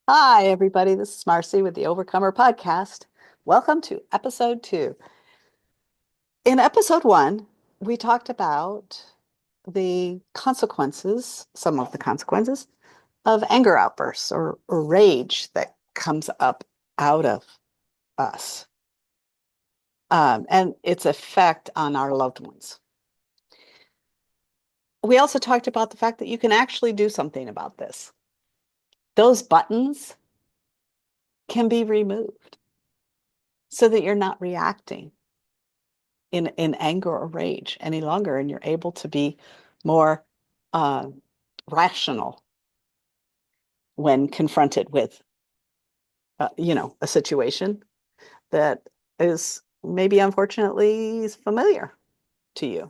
Hi, everybody. This is Marcy with the Overcomer podcast. Welcome to episode 2. In episode 1, we talked about the consequences, some of the consequences of anger outbursts or rage that comes up out of us, and its effect on our loved ones. We also talked about the fact that you can actually do something about this. Those buttons can be removed so that you're not reacting in anger or rage any longer, and you're able to be more uh, rational when confronted with a situation that is maybe unfortunately familiar to you.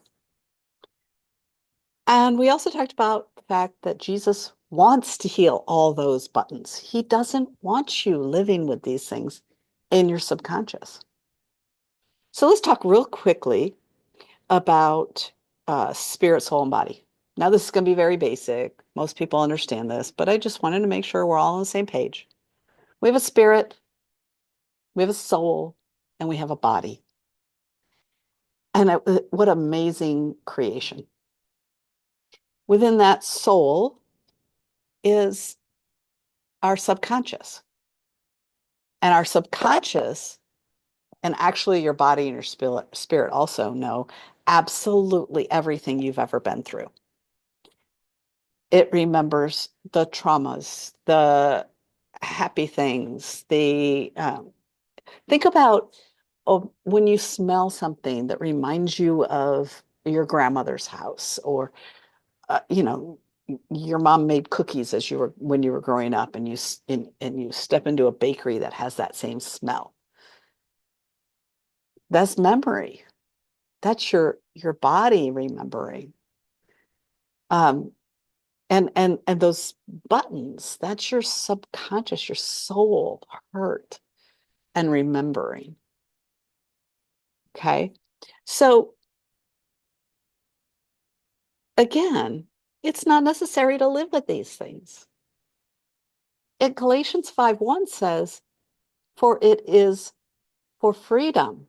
And we also talked about the fact that Jesus wants to heal all those buttons. He doesn't want you living with these things in your subconscious. So let's talk real quickly about spirit, soul, and body. Now, this is going to be very basic. Most people understand this, but I just wanted to make sure we're all on the same page. We have a spirit, we have a soul, and we have a body. And what amazing creation. Within that soul is our subconscious. And our subconscious, and actually your body and your spirit also know absolutely everything you've ever been through. It remembers the traumas, the happy things, the think about when you smell something that reminds you of your grandmother's house, or your mom made cookies as you were when you were growing up, and you step into a bakery that has that same smell. That's memory. That's your body remembering. Um, and those buttons, that's your subconscious, your soul hurt and remembering. Okay. So again, it's not necessary to live with these things. In Galatians 5:1 says, "For it is for freedom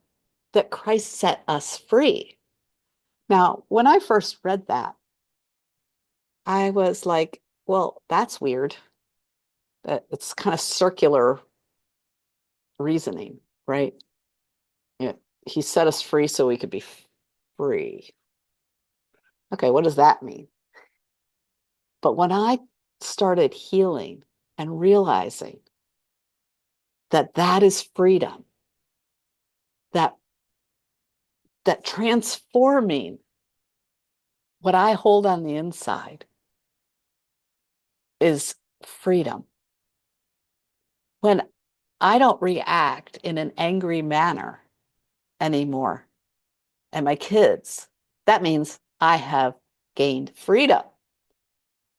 that Christ set us free." Now, when I first read that, I was like, well, that's weird. That it's kind of circular reasoning, right? Yeah, he set us free so we could be free. Okay, what does that mean? But when I started healing and realizing that that is freedom, that that transforming what I hold on the inside is freedom. When I don't react in an angry manner anymore, and my kids, that means I have gained freedom.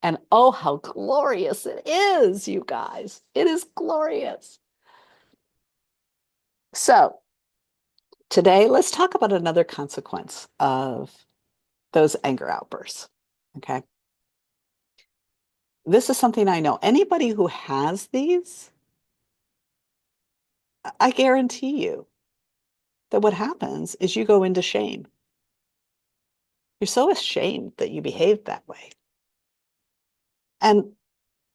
And oh, how glorious it is, you guys. It is glorious. So, today, let's talk about another consequence of those anger outbursts. Okay. This is something I know. Anybody who has these, I guarantee you that what happens is you go into shame. You're so ashamed that you behaved that way. And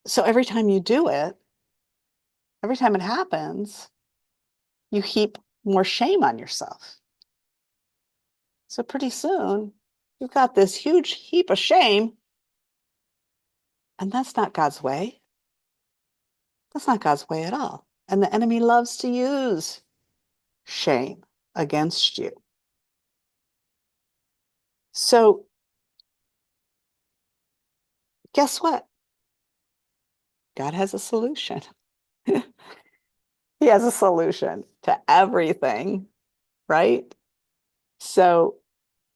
so every time you do it, every time it happens, you heap more shame on yourself. So pretty soon, you've got this huge heap of shame, and that's not God's way. That's not God's way at all. And the enemy loves to use shame against you. So guess what? God has a solution. He has a solution to everything, right? So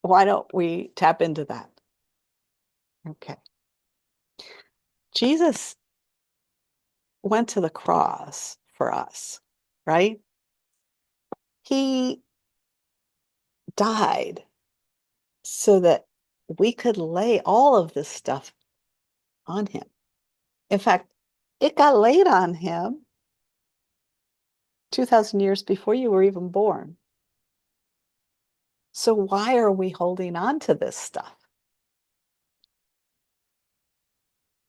why don't we tap into that? Okay. Jesus went to the cross for us, right? He died so that we could lay all of this stuff on him. In fact, It got laid on him 2,000 years before you were even born. So why are we holding on to this stuff?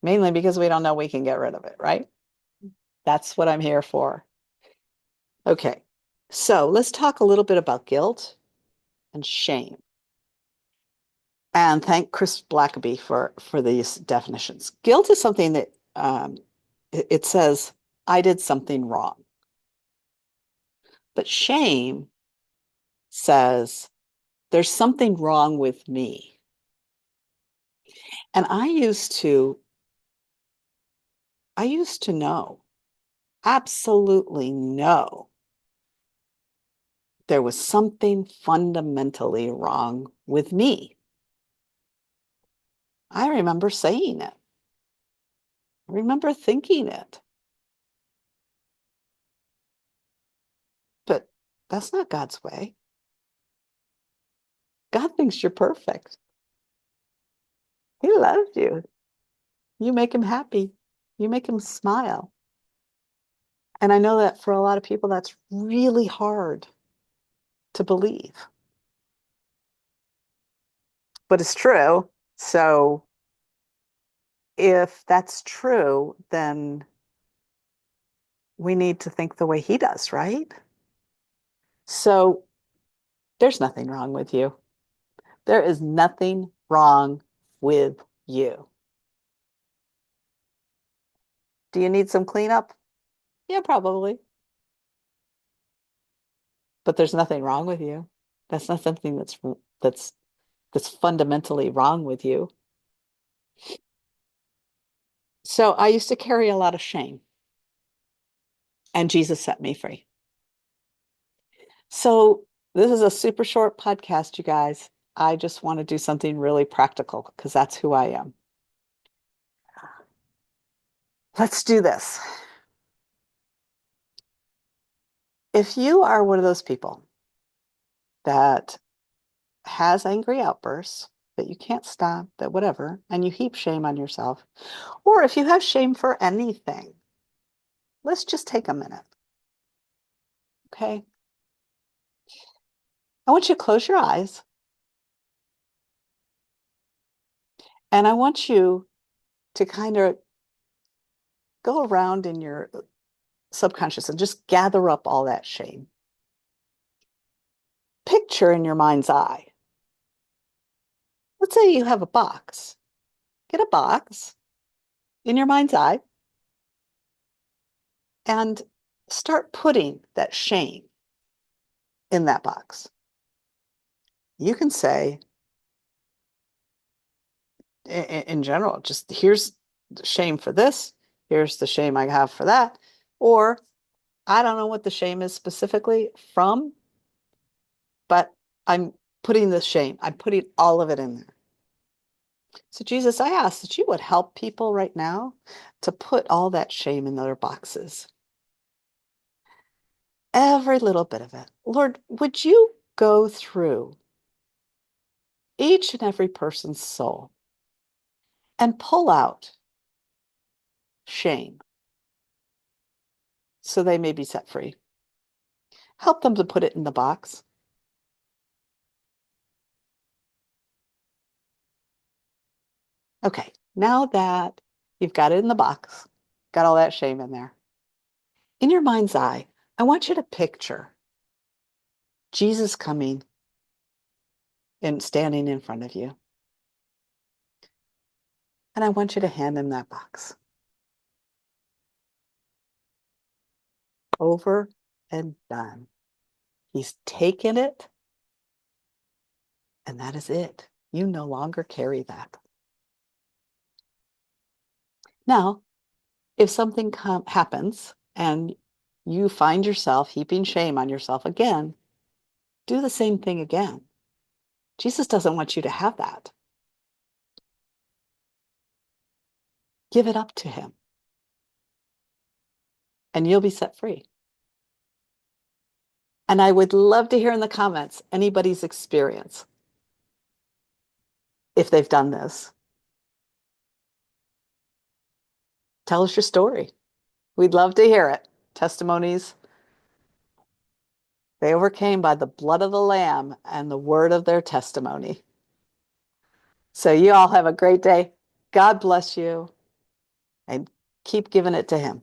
Mainly because we don't know we can get rid of it, right? That's what I'm here for. Okay. So let's talk a little bit about guilt and shame. And thank Chris Blackaby for these definitions. Guilt is something that it says, I did something wrong. But shame says, there's something wrong with me. And I used to know, absolutely know, there was something fundamentally wrong with me. I remember saying it. I remember thinking it. But that's not God's way. God thinks you're perfect. He loves you. You make him happy. You make him smile. And I know that for a lot of people, that's really hard to believe, but it's true. So if that's true, then we need to think the way he does, right? So there's nothing wrong with you. There is nothing wrong with you. Do you need some cleanup? Yeah, probably. But there's nothing wrong with you. That's not something that's that's fundamentally wrong with you. So I used to carry a lot of shame, and Jesus set me free. So this is a super short podcast, you guys. I just want to do something really practical because that's who I am. Let's do this. If you are one of those people that has angry outbursts, that you can't stop, that whatever, and you heap shame on yourself, or if you have shame for anything, let's just take a minute. Okay. I want you to close your eyes and I want you to kind of go around in your subconscious and just gather up all that shame. Picture in your mind's eye. Let's say you have a box. Get a box in your mind's eye and start putting that shame in that box. You can say, in general, just here's the shame for this, here's the shame I have for that, or I don't know what the shame is specifically from, but I'm putting the shame, I'm putting all of it in there. So, Jesus, I ask that you would help people right now to put all that shame in their boxes. Every little bit of it. Lord, would you go through each and every person's soul and pull out shame so they may be set free? Help them to put it in the box. Okay, now that you've got it in the box, got all that shame in there, in your mind's eye, I want you to picture Jesus coming and standing in front of you. And I want you to hand him that box. Over and done. He's taken it, and that is it. You no longer carry that. Now, if something happens and you find yourself heaping shame on yourself again, do the same thing again. Jesus doesn't want you to have that. Give it up to him, and you'll be set free. And I would love to hear in the comments anybody's experience if they've done this. Tell us your story. We'd love to hear it. Testimonies. They overcame by the blood of the Lamb and the word of their testimony. So you all have a great day. God bless you and keep giving it to Him.